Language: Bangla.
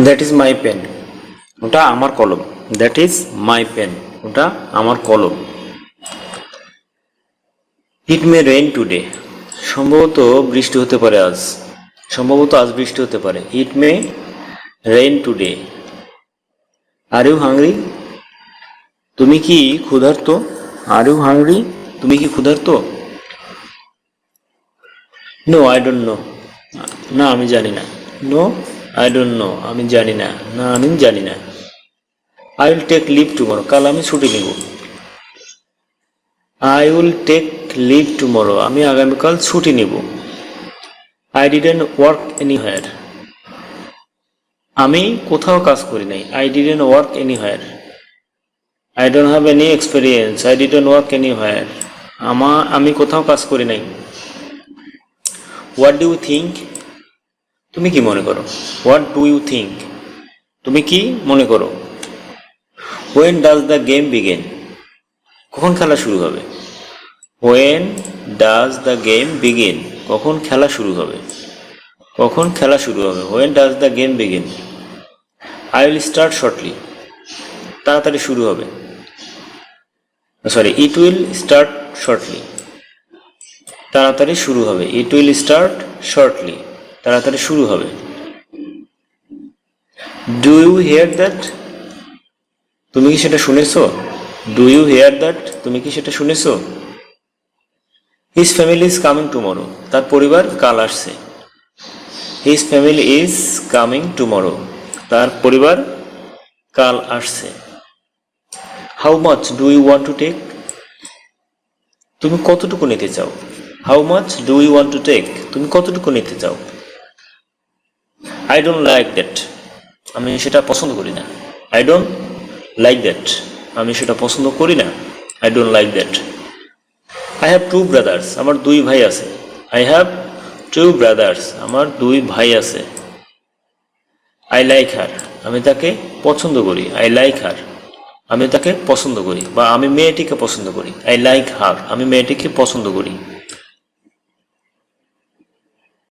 দ্যাট ইজ মাই পেন, ওটা আমার কলম। দ্যাট ইজ মাই পেন, ওটা আমার কলম। ইট মে রেইন টুডে, সম্ভবত বৃষ্টি হতে পারে আজ। সম্ভবত আজ বৃষ্টি হতে পারে। It may rain today. Are you hungry, তুমি কি ক্ষুধার্ত? আর ইউ হাংরি, তুমি কি ক্ষুধার্ত? নো আই ডোন্ট নো, না আমি জানি না। নো আই ডোন্ট নো, আমি জানি না। না আমি জানি না। I will take leave tomorrow, কাল আমি ছুটি নেব। I will take leave tomorrow, আমি আগামীকাল ছুটি নেব। আই ডিডন্ট ওয়ার্ক এনিহোয়ার, আমি কোথাও কাজ করি নাই। I didn't work anywhere. I don't have any experience, I didn't work anywhere, আমি কোথাও কাজ করি নাই। হোয়াট ডু ইউ থিঙ্ক, তুমি কি মনে করো? হোয়াট ডু ইউ থিঙ্ক, তুমি কি মনে করো? When does the game begin, কখন খেলা শুরু হবে? When does the game begin, কখন খেলা শুরু হবে? কখন খেলা শুরু হবে? When does the game begin. I will start shortly, তাড়াতাড়ি শুরু হবে। Sorry, it will start shortly, তাড়াতাড়ি শুরু হবে। ইট উইল স্টার্ট শর্টলি, তাড়াতাড়ি শুরু হবে। ডু ইউ হিয়ার দ্যাট, তুমি কি সেটা শুনেছো? ডু ইউ হিয়ার দ্যাট, তুমি কি সেটা শুনেছো? His family is coming tomorrow, তার পরিবার কাল আসছে। His family is coming tomorrow, তার পরিবার কাল আসছে। How much do you want to take, তুমি কতটুকু নিতে চাও? How much do you want to take, তুমি কতটুকু নিতে চাও? আই ডোন্ট লাইক দ্যাট, আমি সেটা পছন্দ করি না। আই ডোন্ট লাইক দ্যাট, আমি সেটা পছন্দ করি না। I don't like that. I have to brothers, আমার দুই ভাই আছে। আই হ্যাভ টু ব্রাদার্স, আমার দুই ভাই আছে। আই লাইক হার, আমি তাকে পছন্দ করি। আই লাইক হার, আমি তাকে পছন্দ করি বা আমি মেয়েটিকে পছন্দ করি। আই লাইক হার, আমি মেয়েটিকে পছন্দ করি।